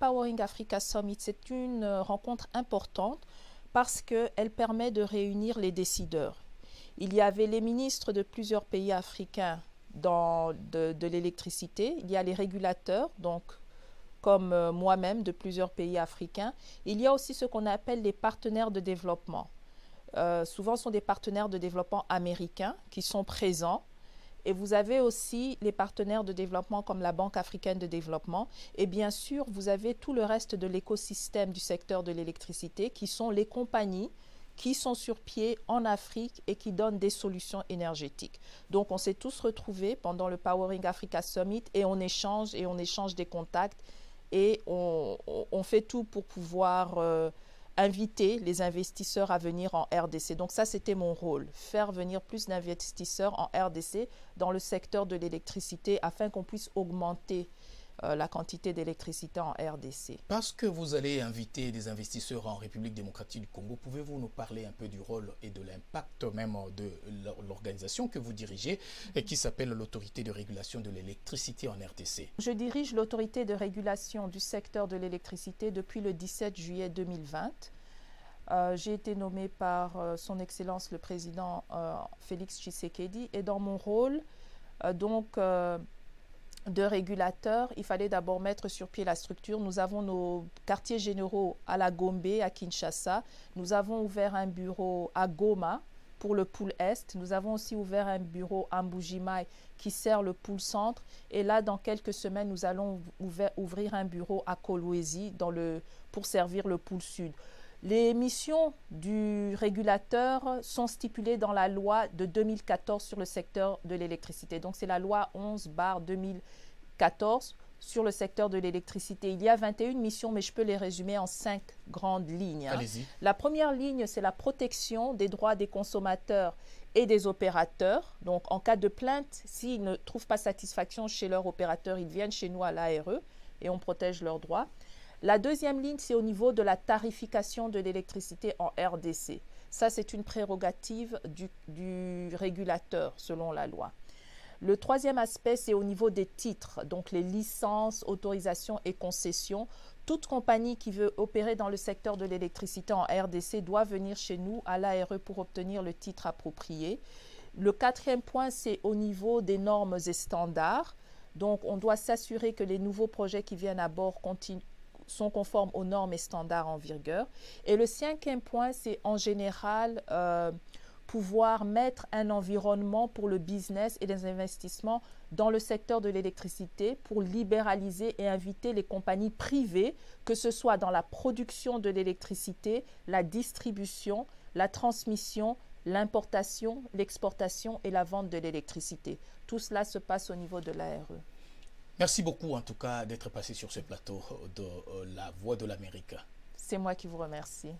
Powering Africa Summit, c'est une rencontre importante parce qu'elle permet de réunir les décideurs. Il y avait les ministres de plusieurs pays africains de l'électricité, il y a les régulateurs, donc comme moi-même de plusieurs pays africains. Il y a aussi ce qu'on appelle les partenaires de développement. Souvent, ce sont des partenaires de développement américains qui sont présents. Et vous avez aussi les partenaires de développement comme la Banque africaine de développement. Et bien sûr, vous avez tout le reste de l'écosystème du secteur de l'électricité qui sont les compagnies qui sont sur pied en Afrique et qui donnent des solutions énergétiques. Donc, on s'est tous retrouvés pendant le Powering Africa Summit et on échange des contacts et on fait tout pour pouvoir inviter les investisseurs à venir en RDC. Donc ça, c'était mon rôle, faire venir plus d'investisseurs en RDC dans le secteur de l'électricité afin qu'on puisse augmenter la quantité d'électricité en RDC. Parce que vous allez inviter des investisseurs en République démocratique du Congo, pouvez-vous nous parler un peu du rôle et de l'impact même de l'organisation que vous dirigez et qui s'appelle l'Autorité de régulation de l'électricité en RDC? Je dirige l'Autorité de régulation du secteur de l'électricité depuis le 17 juillet 2020. J'ai été nommée par son Excellence le Président Félix Tshisekedi et dans mon rôle, de régulateur, il fallait d'abord mettre sur pied la structure. Nous avons nos quartiers généraux à la Gombe, à Kinshasa. Nous avons ouvert un bureau à Goma pour le pôle Est. Nous avons aussi ouvert un bureau à Mbujimaï qui sert le pôle Centre. Et là, dans quelques semaines, nous allons ouvrir un bureau à Kolwezi pour servir le pôle Sud. Les missions du régulateur sont stipulées dans la loi de 2014 sur le secteur de l'électricité. Donc, c'est la loi 11/2014 sur le secteur de l'électricité. Il y a 21 missions, mais je peux les résumer en 5 grandes lignes. Allez-y. La première ligne, c'est la protection des droits des consommateurs et des opérateurs. Donc, en cas de plainte, s'ils ne trouvent pas satisfaction chez leur opérateur, ils viennent chez nous à l'ARE et on protège leurs droits. La deuxième ligne, c'est au niveau de la tarification de l'électricité en RDC. Ça, c'est une prérogative du régulateur selon la loi. Le troisième aspect, c'est au niveau des titres, donc les licences, autorisations et concessions. Toute compagnie qui veut opérer dans le secteur de l'électricité en RDC doit venir chez nous à l'ARE pour obtenir le titre approprié. Le quatrième point, c'est au niveau des normes et standards. Donc, on doit s'assurer que les nouveaux projets qui viennent à bord sont conformes aux normes et standards en vigueur. Et le cinquième point, c'est en général pouvoir mettre un environnement pour le business et les investissements dans le secteur de l'électricité pour libéraliser et inviter les compagnies privées, que ce soit dans la production de l'électricité, la distribution, la transmission, l'importation, l'exportation et la vente de l'électricité. Tout cela se passe au niveau de l'ARE. Merci beaucoup en tout cas d'être passé sur ce plateau de La Voix de l'Amérique. C'est moi qui vous remercie.